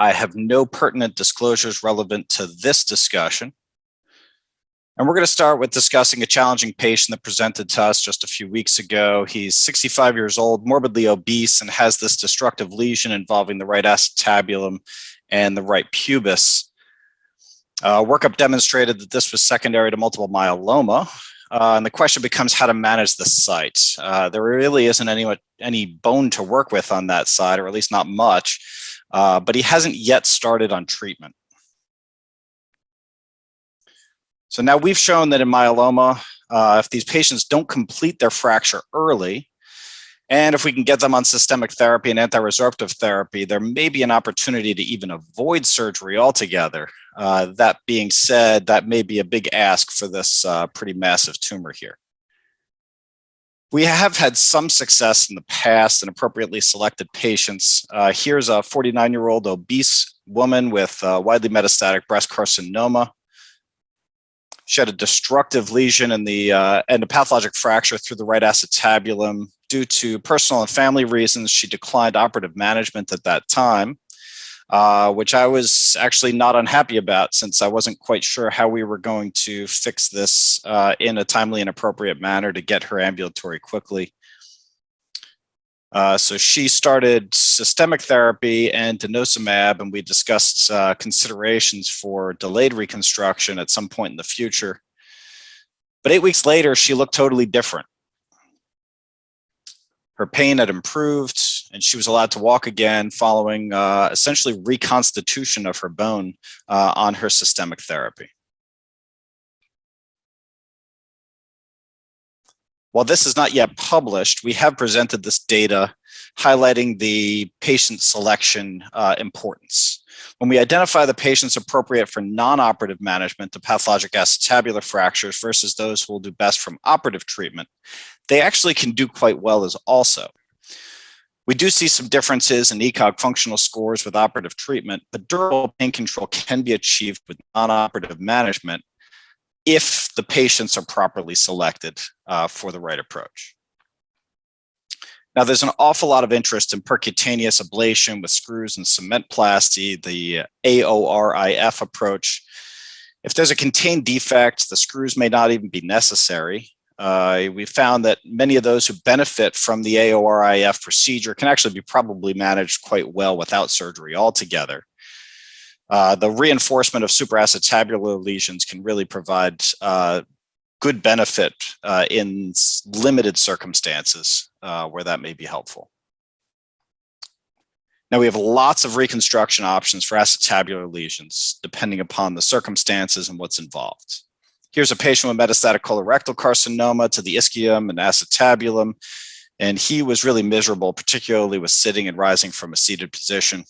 I have no pertinent disclosures relevant to this discussion. And we're going to start with discussing a challenging patient that presented to us just a few weeks ago. He's 65 years old, morbidly obese, and has this destructive lesion involving the right acetabulum and the right pubis. Workup demonstrated that this was secondary to multiple myeloma. And the question becomes how to manage the site. There really isn't any bone to work with on that side, or at least not much, but he hasn't yet started on treatment. So now we've shown that in myeloma, if these patients don't complete their fracture early, and if we can get them on systemic therapy and anti-resorptive therapy, there may be an opportunity to even avoid surgery altogether. That being said, that may be a big ask for this pretty massive tumor here. We have had some success in the past in appropriately selected patients. Here's a 49-year-old obese woman with widely metastatic breast carcinoma. She had a destructive lesion in the and a pathologic fracture through the right acetabulum. Due to personal and family reasons, she declined operative management at that time, which I was actually not unhappy about, since I wasn't quite sure how we were going to fix this in a timely and appropriate manner to get her ambulatory quickly. So she started systemic therapy and denosumab, and we discussed considerations for delayed reconstruction at some point in the future. But 8 weeks later, she looked totally different. Her pain had improved, and she was allowed to walk again following essentially reconstitution of her bone on her systemic therapy. While this is not yet published, we have presented this data highlighting the patient selection importance. When we identify the patients appropriate for non-operative management of pathologic acetabular fractures versus those who will do best from operative treatment, they actually can do quite well as also. We do see some differences in ECOG functional scores with operative treatment, but durable pain control can be achieved with non-operative management if the patients are properly selected for the right approach. Now, there's an awful lot of interest in percutaneous ablation with screws and cementplasty, the AORIF approach. If there's a contained defect, the screws may not even be necessary. We found that many of those who benefit from the AORIF procedure can actually be probably managed quite well without surgery altogether. The reinforcement of supraacetabular lesions can really provide good benefit in limited circumstances where that may be helpful. Now, we have lots of reconstruction options for acetabular lesions, depending upon the circumstances and what's involved. Here's a patient with metastatic colorectal carcinoma to the ischium and acetabulum, and he was really miserable, particularly with sitting and rising from a seated position.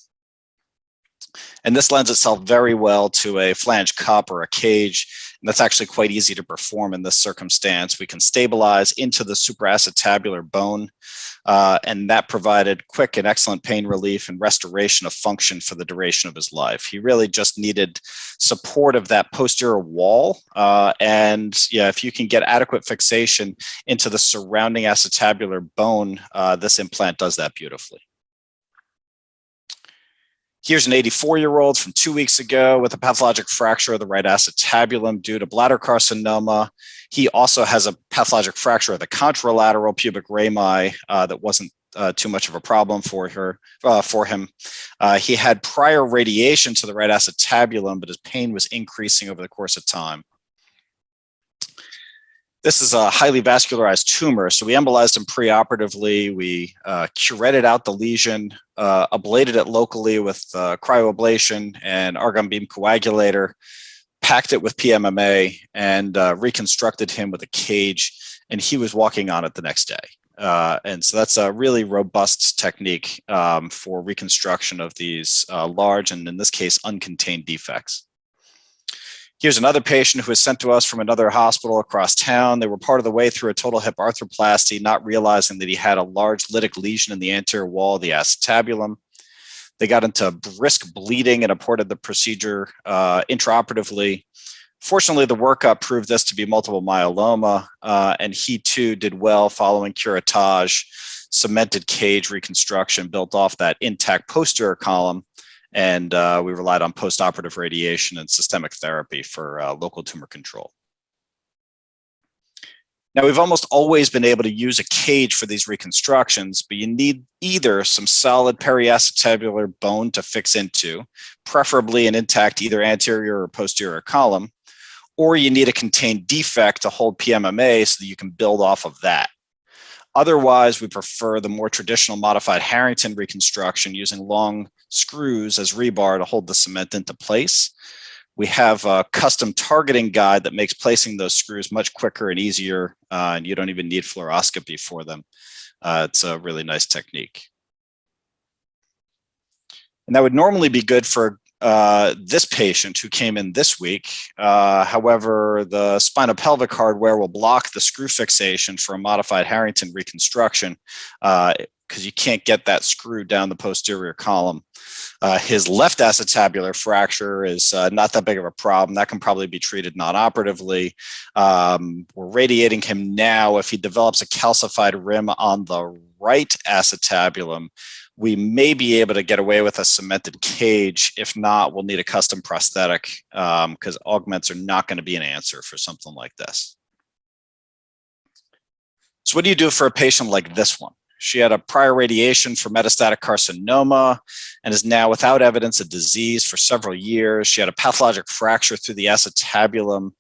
And this lends itself very well to a flange cup or a cage, and that's actually quite easy to perform in this circumstance. We can stabilize into the supraacetabular bone, and that provided quick and excellent pain relief and restoration of function for the duration of his life. He really just needed support of that posterior wall, and yeah, if you can get adequate fixation into the surrounding acetabular bone, this implant does that beautifully. Here's an 84-year-old from 2 weeks ago with a pathologic fracture of the right acetabulum due to bladder carcinoma. He also has a pathologic fracture of the contralateral pubic rami that wasn't too much of a problem for him. He had prior radiation to the right acetabulum, but his pain was increasing over the course of time. This is a highly vascularized tumor, so we embolized him preoperatively. We curetted out the lesion, ablated it locally with cryoablation and argon beam coagulator, packed it with PMMA, and reconstructed him with a cage, and he was walking on it the next day. And so that's a really robust technique for reconstruction of these large and, in this case, uncontained defects. Here's another patient who was sent to us from another hospital across town. They were part of the way through a total hip arthroplasty, not realizing that he had a large lytic lesion in the anterior wall of the acetabulum. They got into brisk bleeding and aborted the procedure intraoperatively. Fortunately, the workup proved this to be multiple myeloma, and he too did well following curettage, cemented cage reconstruction built off that intact posterior column, And we relied on postoperative radiation and systemic therapy for local tumor control. Now, we've almost always been able to use a cage for these reconstructions, but you need either some solid periacetabular bone to fix into, preferably an intact either anterior or posterior column, or you need a contained defect to hold PMMA so that you can build off of that. Otherwise, we prefer the more traditional modified Harrington reconstruction using long screws as rebar to hold the cement into place. We have a custom targeting guide that makes placing those screws much quicker and easier, and you don't even need fluoroscopy for them. It's a really nice technique. And that would normally be good for this patient who came in this week. However, the spinopelvic hardware will block the screw fixation for a modified Harrington reconstruction because you can't get that screw down the posterior column. His left acetabular fracture is not that big of a problem. That can probably be treated non-operatively. We're radiating him now. If he develops a calcified rim on the right acetabulum, we may be able to get away with a cemented cage. If not, we'll need a custom prosthetic because augments are not going to be an answer for something like this. So what do you do for a patient like this one? She had a prior radiation for metastatic carcinoma and is now without evidence of disease for several years. She had a pathologic fracture through the acetabulum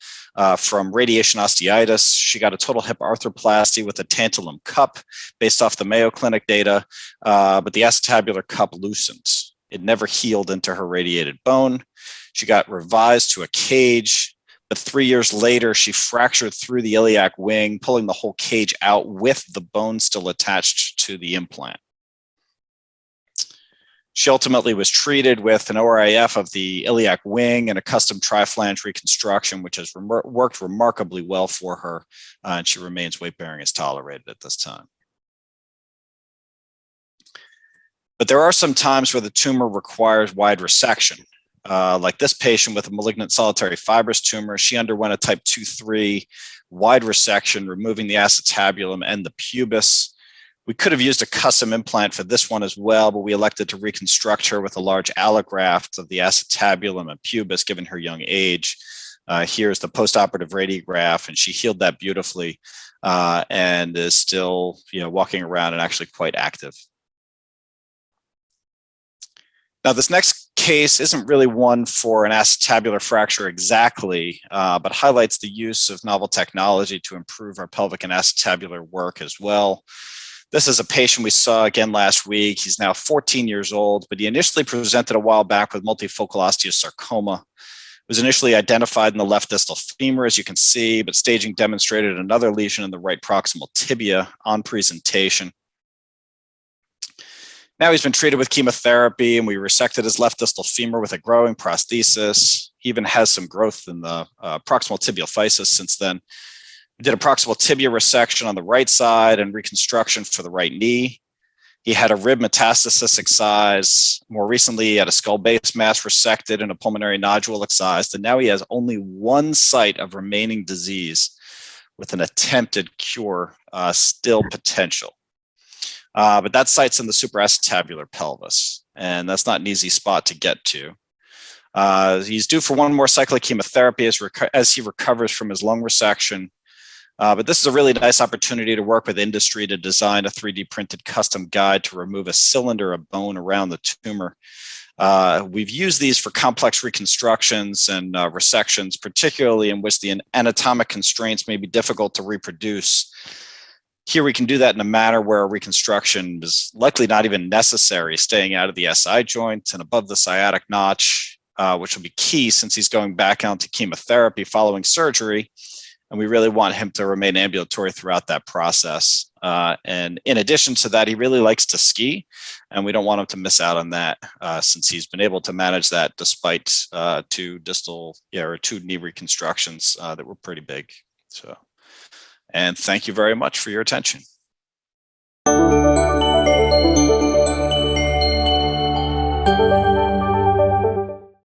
from radiation osteitis. She got a total hip arthroplasty with a tantalum cup based off the Mayo Clinic data, but the acetabular cup loosened. It never healed into her radiated bone. She got revised to a cage. But 3 years later, she fractured through the iliac wing, pulling the whole cage out with the bone still attached to the implant. She ultimately was treated with an ORIF of the iliac wing and a custom triflange reconstruction, which has worked remarkably well for her, and she remains weight-bearing as tolerated at this time. But there are some times where the tumor requires wide resection. Like this patient with a malignant solitary fibrous tumor, she underwent a type 2-3 wide resection, removing the acetabulum and the pubis. We could have used a custom implant for this one as well, but we elected to reconstruct her with a large allograft of the acetabulum and pubis, given her young age. Here's the postoperative radiograph, and she healed that beautifully and is still, walking around and actually quite active. Now, this next case isn't really one for an acetabular fracture exactly, but highlights the use of novel technology to improve our pelvic and acetabular work as well. This is a patient we saw again last week. He's now 14 years old, but he initially presented a while back with multifocal osteosarcoma. It was initially identified in the left distal femur, as you can see, but staging demonstrated another lesion in the right proximal tibia on presentation. Now he's been treated with chemotherapy, and we resected his left distal femur with a growing prosthesis. He even has some growth in the proximal tibial physis since then. We did a proximal tibia resection on the right side and reconstruction for the right knee. He had a rib metastasis excised. More recently, he had a skull base mass resected and a pulmonary nodule excised. And now he has only one site of remaining disease with an attempted cure still potential. But that site's in the supraacetabular pelvis, and that's not an easy spot to get to. He's due for one more cycle of chemotherapy as he recovers from his lung resection. But this is a really nice opportunity to work with industry to design a 3D printed custom guide to remove a cylinder of bone around the tumor. We've used these for complex reconstructions and resections, particularly in which the anatomic constraints may be difficult to reproduce. Here we can do that in a manner where a reconstruction is likely not even necessary, staying out of the SI joint and above the sciatic notch, which will be key since he's going back onto chemotherapy following surgery. And we really want him to remain ambulatory throughout that process. And in addition to that, he really likes to ski, and we don't want him to miss out on that since he's been able to manage that despite two knee reconstructions that were pretty big. And thank you very much for your attention.